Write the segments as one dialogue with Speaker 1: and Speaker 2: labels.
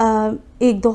Speaker 1: 1-2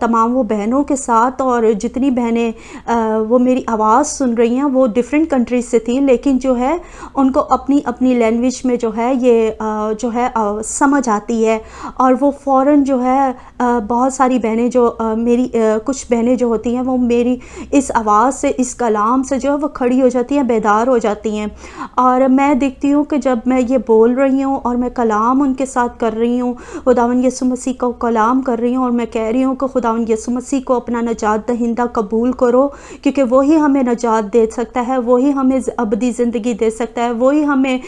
Speaker 1: تمام وہ بہنوں کے ساتھ، اور جتنی بہنیں وہ میری آواز سن رہی ہیں وہ ڈیفرنٹ کنٹریز سے تھیں، لیکن جو ہے ان کو اپنی اپنی لینگویج میں جو ہے یہ جو ہے سمجھ آتی ہے، اور وہ فوراً جو ہے بہت ساری بہنیں جو میری کچھ بہنیں جو ہوتی ہیں وہ میری اس آواز سے، اس کلام سے جو ہے وہ کھڑی ہو جاتی ہیں، بیدار ہو جاتی ہیں۔ اور میں دیکھتی ہوں کہ جب میں یہ بول رہی ہوں اور میں کلام ان کے ساتھ کر رہی ہوں، خداوند یسوع مسیح کو کلام کر رہی ہوں، اور میں کہہ رہی ہوں کہ خداوند یسوع مسیح کو اپنا نجات دہندہ قبول کرو، کیونکہ وہی ہمیں نجات دے سکتا ہے، وہی ہمیں ابدی زندگی دے سکتا ہے، وہی ہمیں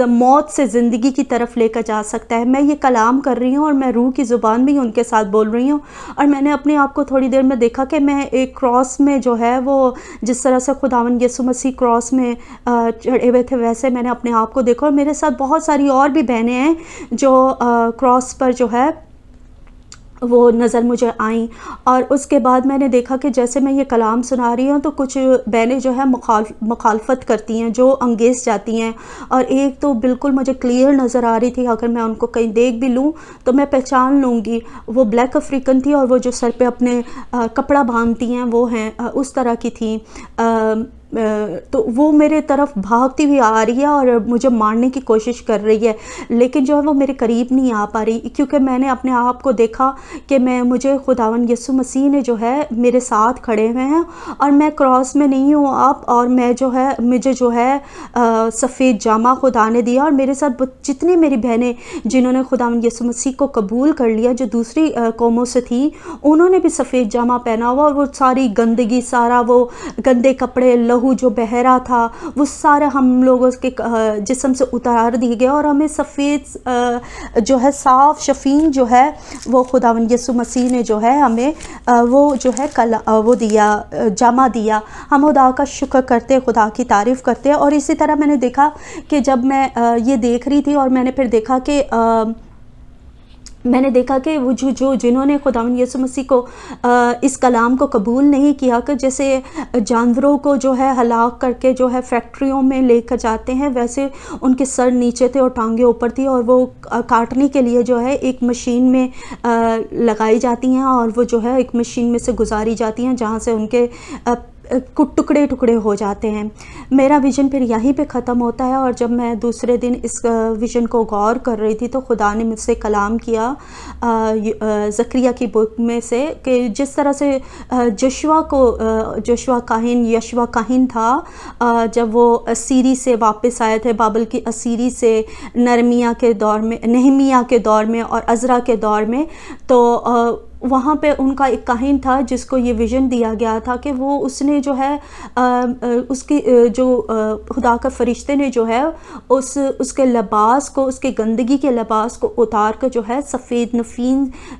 Speaker 1: موت سے زندگی کی طرف لے کر جا سکتا ہے۔ میں یہ کلام کر رہی ہوں اور میں روح کی زبان میں ہی ان کے ساتھ بول رہی ہوں، اور میں نے اپنے آپ کو تھوڑی دیر میں دیکھا کہ میں ایک کراس میں جو ہے وہ جس طرح سے خداوند یسوع مسیح کراس میں چڑھے ہوئے تھے ویسے میں نے اپنے آپ کو دیکھا، اور میرے ساتھ بہت ساری اور بھی بہنیں ہیں جو کراس پر جو ہے وہ نظر مجھے آئیں۔ اور اس کے بعد میں نے دیکھا کہ جیسے میں یہ کلام سنا رہی ہوں تو کچھ بہنیں جو ہے مخالفت کرتی ہیں، جو انگیز جاتی ہیں، اور ایک تو بالکل مجھے کلیئر نظر آ رہی تھی، اگر میں ان کو کہیں دیکھ بھی لوں تو میں پہچان لوں گی، وہ بلیک افریقن تھی، اور وہ جو سر پہ اپنے کپڑا باندھتی ہیں وہ ہیں اس طرح کی تھیں، تو وہ میرے طرف بھاگتی ہوئی آ رہی ہے اور مجھے مارنے کی کوشش کر رہی ہے، لیکن جو ہے وہ میرے قریب نہیں آ پا رہی، کیونکہ میں نے اپنے آپ کو دیکھا کہ مجھے خداوند یسوع مسیح نے جو ہے میرے ساتھ کھڑے ہوئے ہیں، اور میں کراس میں نہیں ہوں اب، اور میں جو ہے مجھے جو ہے سفید جامہ خدا نے دیا، اور میرے ساتھ جتنی میری بہنیں جنہوں نے خداوند یسوع مسیح کو قبول کر لیا، جو دوسری قوموں سے تھیں، انہوں نے بھی سفید جامہ پہنا ہوا، اور وہ ساری گندگی، سارا وہ گندے کپڑے، لہو جو بہہ رہا تھا وہ سارا ہم لوگوں کے جسم سے اتار دیا گیا، اور ہمیں سفید جو ہے صاف شفین جو ہے وہ خداوند یسوع مسیح نے جو ہے ہمیں وہ جو ہے وہ دیا، جامہ دیا۔ ہم خدا کا شکر کرتے، خدا کی تعریف کرتے، اور اسی طرح میں نے دیکھا کہ جب میں یہ دیکھ رہی تھی اور میں نے پھر دیکھا کہ وہ جنہوں نے خداوند یسوع مسیح کو اس کلام کو قبول نہیں کیا، کہ جیسے جانوروں کو جو ہے ہلاک کر کے جو ہے فیکٹریوں میں لے کر جاتے ہیں، ویسے ان کے سر نیچے تھے اور ٹانگیں اوپر تھی، اور وہ کاٹنے کے لیے جو ہے ایک مشین میں لگائی جاتی ہیں، اور وہ جو ہے ایک مشین میں سے گزاری جاتی ہیں جہاں سے ان کے ٹکڑے ٹکڑے ہو جاتے ہیں۔ میرا ویژن پھر یہیں پہ ختم ہوتا ہے، اور جب میں دوسرے دن اس ویژن کو غور کر رہی تھی تو خدا نے مجھ سے کلام کیا زکریا کی بک میں سے، کہ جس طرح سے یشوع کاہن تھا جب وہ اسیری سے واپس آئے تھے، بابل کی اسیری سے، نہمیہ کے دور میں اور عزرا کے دور میں، تو وہاں پہ ان کا ایک کاہن تھا جس کو یہ ویژن دیا گیا تھا کہ اس نے جو ہے اس کی جو خدا کا فرشتے نے جو ہے اس کے لباس کو، اس کے گندگی کے لباس کو اتار کر جو ہے سفید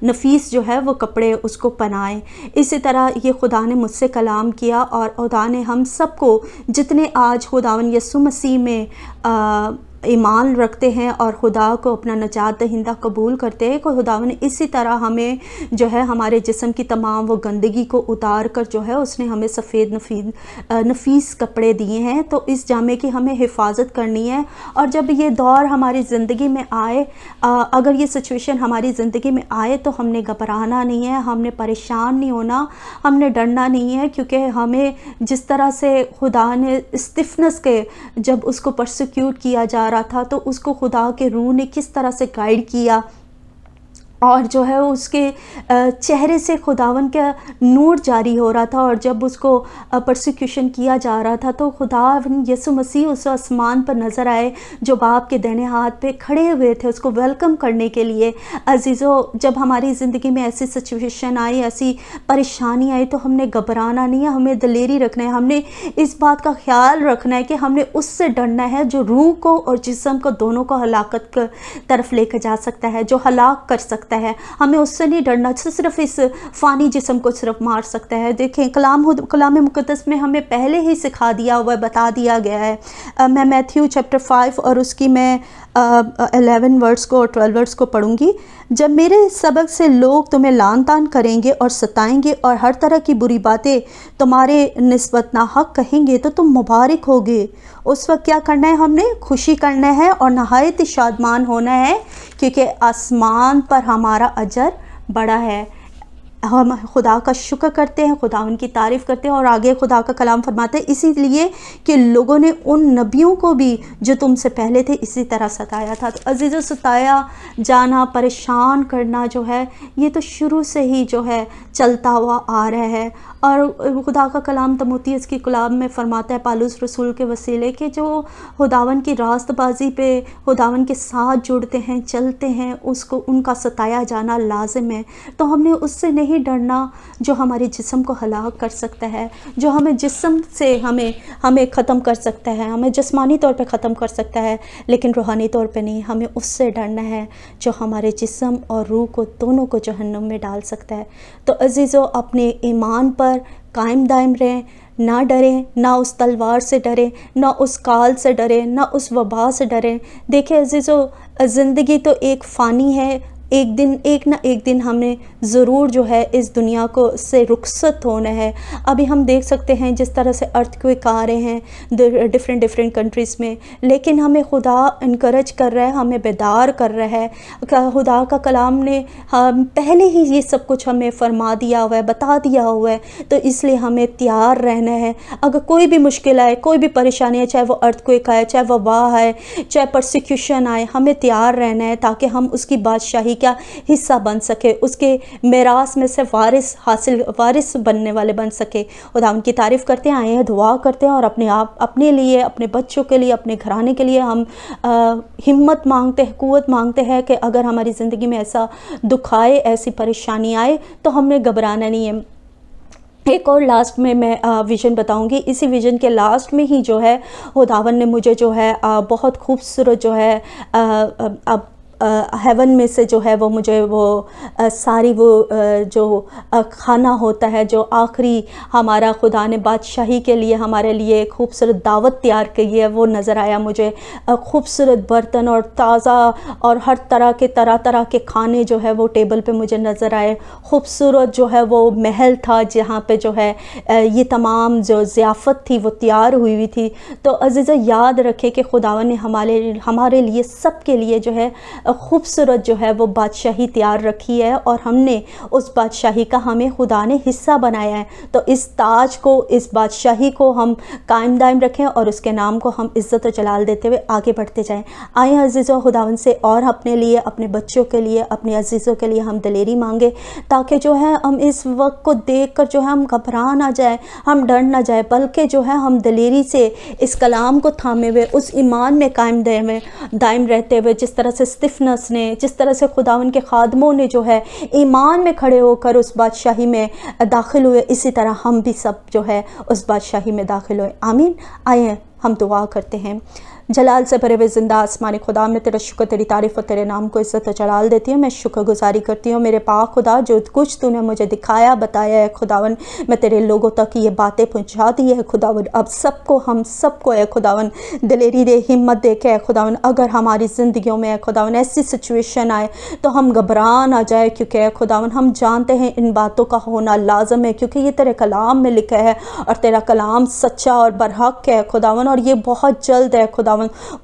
Speaker 1: نفیس جو ہے وہ کپڑے اس کو پہنائے۔ اسی طرح یہ خدا نے مجھ سے کلام کیا، اور خدا نے ہم سب کو جتنے آج خداوند یسوع مسیح میں ایمان رکھتے ہیں اور خدا کو اپنا نجات دہندہ قبول کرتے ہیں، کہ خداوند نے اسی طرح ہمیں جو ہے ہمارے جسم کی تمام وہ گندگی کو اتار کر جو ہے اس نے ہمیں سفید نفیس کپڑے دیے ہیں۔ تو اس جامے کی ہمیں حفاظت کرنی ہے، اور جب یہ دور ہماری زندگی میں آئے، اگر یہ سچویشن ہماری زندگی میں آئے تو ہم نے گھبرانا نہیں ہے، ہم نے پریشان نہیں ہونا، ہم نے ڈرنا نہیں ہے، کیونکہ ہمیں جس طرح سے خدا نے اسٹفنس کے جب اس کو پرسیکیوٹ کیا جا رہا تھا تو اس کو خدا کے روح نے کس طرح سے گائیڈ کیا، اور جو ہے اس کے چہرے سے خداوند کا نور جاری ہو رہا تھا، اور جب اس کو پرسیکیوشن کیا جا رہا تھا تو خداوند یسوع مسیح اس آسمان پر نظر آئے جو باپ کے دائیں ہاتھ پہ کھڑے ہوئے تھے اس کو ویلکم کرنے کے لیے۔ عزیزو، جب ہماری زندگی میں ایسی سچویشن آئی، ایسی پریشانی آئی، تو ہم نے گھبرانا نہیں ہے، ہمیں دلیری رکھنا ہے، ہم نے اس بات کا خیال رکھنا ہے کہ ہم نے اس سے ڈرنا ہے جو روح کو اور جسم کو دونوں کو ہلاکت کی طرف لے کے جا سکتا ہے، جو ہلاک کر سکتا ہے۔ ہمیں اس سے نہیں ڈرنا، صرف اس فانی جسم کو صرف مار سکتا ہے۔ دیکھیں کلام مقدس میں ہمیں پہلے ہی سکھا دیا ہوا، بتا دیا گیا ہے۔ میں میتھیو چیپٹر 5 اور اس کی میں 11 ورڈز کو اور 12 ورڈز کو پڑھوں گی۔ جب میرے سبق سے لوگ تمہیں لعن طعن کریں گے اور ستائیں گے اور ہر طرح کی بری باتیں تمہارے نسبت ناحق کہیں گے تو تم مبارک ہوگے۔ اس وقت کیا کرنا ہے؟ ہم نے خوشی کرنا ہے اور نہایت شادمان ہونا ہے، کیونکہ آسمان پر ہمارا اجر بڑا ہے۔ ہم خدا کا شکر کرتے ہیں، خدا ان کی تعریف کرتے ہیں، اور آگے خدا کا کلام فرماتے ہیں اسی لیے کہ لوگوں نے ان نبیوں کو بھی جو تم سے پہلے تھے اسی طرح ستایا تھا۔ تو عزیزو، ستایا جانا، پریشان کرنا جو ہے یہ تو شروع سے ہی جو ہے چلتا ہوا آ رہا ہے۔ اور خدا کا کلام تموتھیوس کی کلام میں فرماتا ہے پالوس رسول کے وسیلے کہ جو خداوند کی راست بازی پہ خداوند کے ساتھ جڑتے ہیں، چلتے ہیں، اس کو ان کا ستایا جانا لازم ہے۔ تو ہم نے اس سے نہیں ڈرنا جو ہمارے جسم کو ہلاک کر سکتا ہے، جو ہمیں جسم سے ہمیں ختم کر سکتا ہے، ہمیں جسمانی طور پہ ختم کر سکتا ہے، لیکن روحانی طور پہ نہیں۔ ہمیں اس سے ڈرنا ہے جو ہمارے جسم اور روح کو دونوں کو جہنم میں ڈال سکتا ہے۔ تو عزیزو، اپنے ایمان پر قائم دائم رہیں، نہ ڈریں، نہ اس تلوار سے ڈریں، نہ اس کال سے ڈریں، نہ اس وبا سے ڈریں۔ دیکھیں عزیزو، زندگی تو ایک فانی ہے، ایک نہ ایک دن ہم نے ضرور جو ہے اس دنیا کو سے رخصت ہونا ہے۔ ابھی ہم دیکھ سکتے ہیں جس طرح سے ارتھکویک آ رہے ہیں ڈفرینٹ کنٹریز میں، لیکن ہمیں خدا انکریج کر رہا ہے، ہمیں بیدار کر رہا ہے۔ خدا کا کلام نے پہلے ہی یہ سب کچھ ہمیں فرما دیا ہوا ہے، بتا دیا ہوا ہے، تو اس لیے ہمیں تیار رہنا ہے۔ اگر کوئی بھی مشکل آئے، کوئی بھی پریشانی ہے، چاہے وہ ارتھکویک آئے، چاہے وبا آئے، چاہے پرسیکیوشن آئے، ہمیں تیار رہنا ہے تاکہ ہم اس کی بادشاہی کا حصہ بن سکے، اس کے میراث میں سے وارث بننے والے بن سکے۔ خدا ان کی تعریف کرتے ہیں، آئے ہیں، دعا کرتے ہیں، اور اپنے لیے، اپنے بچوں کے لیے، اپنے گھرانے کے لیے ہم ہمت مانگتے ہیں، قوت مانگتے ہیں کہ اگر ہماری زندگی میں ایسا دکھ آئے، ایسی پریشانی آئے تو ہم نے گھبرانا نہیں ہے۔ ایک اور لاسٹ میں ویژن بتاؤں گی۔ اسی ویژن کے لاسٹ میں ہی جو ہے خداوند نے مجھے جو ہے بہت خوبصورت جو ہے ہیون میں سے جو ہے وہ مجھے وہ ساری وہ جو کھانا ہوتا ہے جو آخری ہمارا خدا نے بادشاہی کے لیے ہمارے لیے خوبصورت دعوت تیار کی ہے وہ نظر آیا مجھے۔ خوبصورت برتن اور تازہ اور ہر طرح کے کھانے جو ہے وہ ٹیبل پہ مجھے نظر آئے۔ خوبصورت جو ہے وہ محل تھا جہاں پہ جو ہے یہ تمام جو ضیافت تھی وہ تیار ہوئی ہوئی تھی۔ تو عزیزہ، یاد رکھے کہ خداوند نے ہمارے لیے سب کے لیے جو ہے خوبصورت جو ہے وہ بادشاہی تیار رکھی ہے، اور ہم نے اس بادشاہی کا ہمیں خدا نے حصہ بنایا ہے۔ تو اس تاج کو، اس بادشاہی کو ہم قائم دائم رکھیں اور اس کے نام کو ہم عزت و جلال دیتے ہوئے آگے بڑھتے جائیں۔ آئیں عزیزوں، خداوند سے اور اپنے لیے، اپنے بچوں کے لیے، اپنے عزیزوں کے لیے ہم دلیری مانگے، تاکہ جو ہے ہم اس وقت کو دیکھ کر جو ہے ہم گھبرا نہ جائیں، ہم ڈر نہ جائیں، بلکہ جو ہے ہم دلیری سے اس کلام کو تھامے ہوئے، اس ایمان میں قائم دائم رہتے ہوئے، جس طرح سے استفنس نے، جس طرح سے خداوند کے خادموں نے جو ہے ایمان میں کھڑے ہو کر اس بادشاہی میں داخل ہوئے، اسی طرح ہم بھی سب جو ہے اس بادشاہی میں داخل ہوئے۔ آمین۔ آئیں ہم دعا کرتے ہیں۔ جلال سے بھرے ہوئے زندہ آسمانی خدا، میں تیرا شکر، تیری تعریف اور تیرے نام کو عزت و جلال دیتی ہوں۔ میں شکر گزاری کرتی ہوں میرے پاک خدا، جو کچھ تو نے مجھے دکھایا، بتایا ہے خداوند، میں تیرے لوگوں تک یہ باتیں پہنچا دی ہے خداوند۔ اب ہم سب کو اے خداوند دلیری دے، ہمت دے کے اے خداوند، اگر ہماری زندگیوں میں اے خداوند ایسی سچویشن آئے تو ہم گھبرا نہ جائے، کیونکہ اے خداوند ہم جانتے ہیں ان باتوں کا ہونا لازم ہے، کیونکہ یہ تیرے کلام میں لکھا ہے، اور تیرا کلام سچا اور برحق ہے خداوند، اور یہ بہت جلد ہے خداوند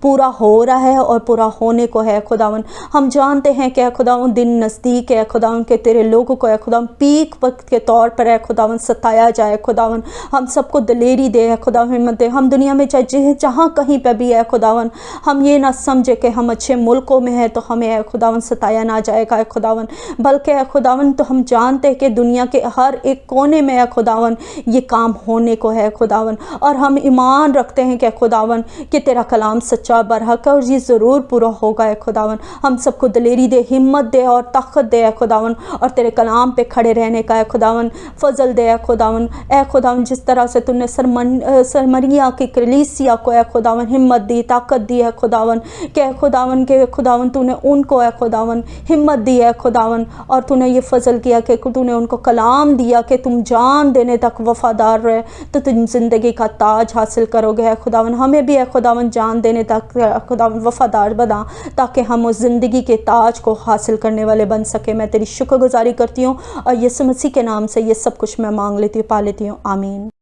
Speaker 1: پورا ہو رہا ہے اور پورا ہونے کو ہے خداوند۔ ہم جانتے ہیں کہ اے خداوند دن نزدیک ہے خداوند، کہ تیرے لوگوں کو اے خداوند پیک وقت کے طور پر اے خداوند ستایا جائے خداوند۔ ہم سب کو دلیری دے اے خداوند، ہمت دے۔ ہم دنیا میں جہاں کہیں پہ بھی اے خداوند، ہم یہ نہ سمجھے کہ ہم اچھے ملکوں میں ہیں تو ہمیں اے خداوند ستایا نہ جائے گا اے خداوند، بلکہ اے خداوند تو ہم جانتے ہیں کہ دنیا کے ہر ایک کونے میں اے خداوند یہ کام ہونے کو ہے خداوند، اور ہم ایمان رکھتے ہیں کہ خداوند کہ تیرا کلام سچا برحق ہے اور یہ ضرور پورا ہوگا اے خداوند۔ ہم سب کو دلیری دے، ہمت دے اور طاقت دے اے خداوند، اور تیرے کلام پہ کھڑے رہنے کا اے خداوند فضل دے اے خداوند۔ اے خداوند، جس طرح سے تو نے سرمنیا کی کلیسیا کو اے خداوند ہمت دی، طاقت دی اے خداوند، کہ اے خداوند تو نے ان کو اے خداوند ہمت دی اے خداوند، اور تو نے یہ فضل کیا کہ تو نے ان کو کلام دیا کہ تم جان دینے تک وفادار رہے تو تم زندگی کا تاج حاصل کرو گے اے خداوند۔ ہمیں بھی اے خداوند جان دینے تک خداوند وفادار بنا، تاکہ ہم اس زندگی کے تاج کو حاصل کرنے والے بن سکے۔ میں تیری شکر گزاری کرتی ہوں، اور یسوع مسیح کے نام سے یہ سب کچھ میں مانگ لیتی ہوں، پا لیتی ہوں۔ آمین۔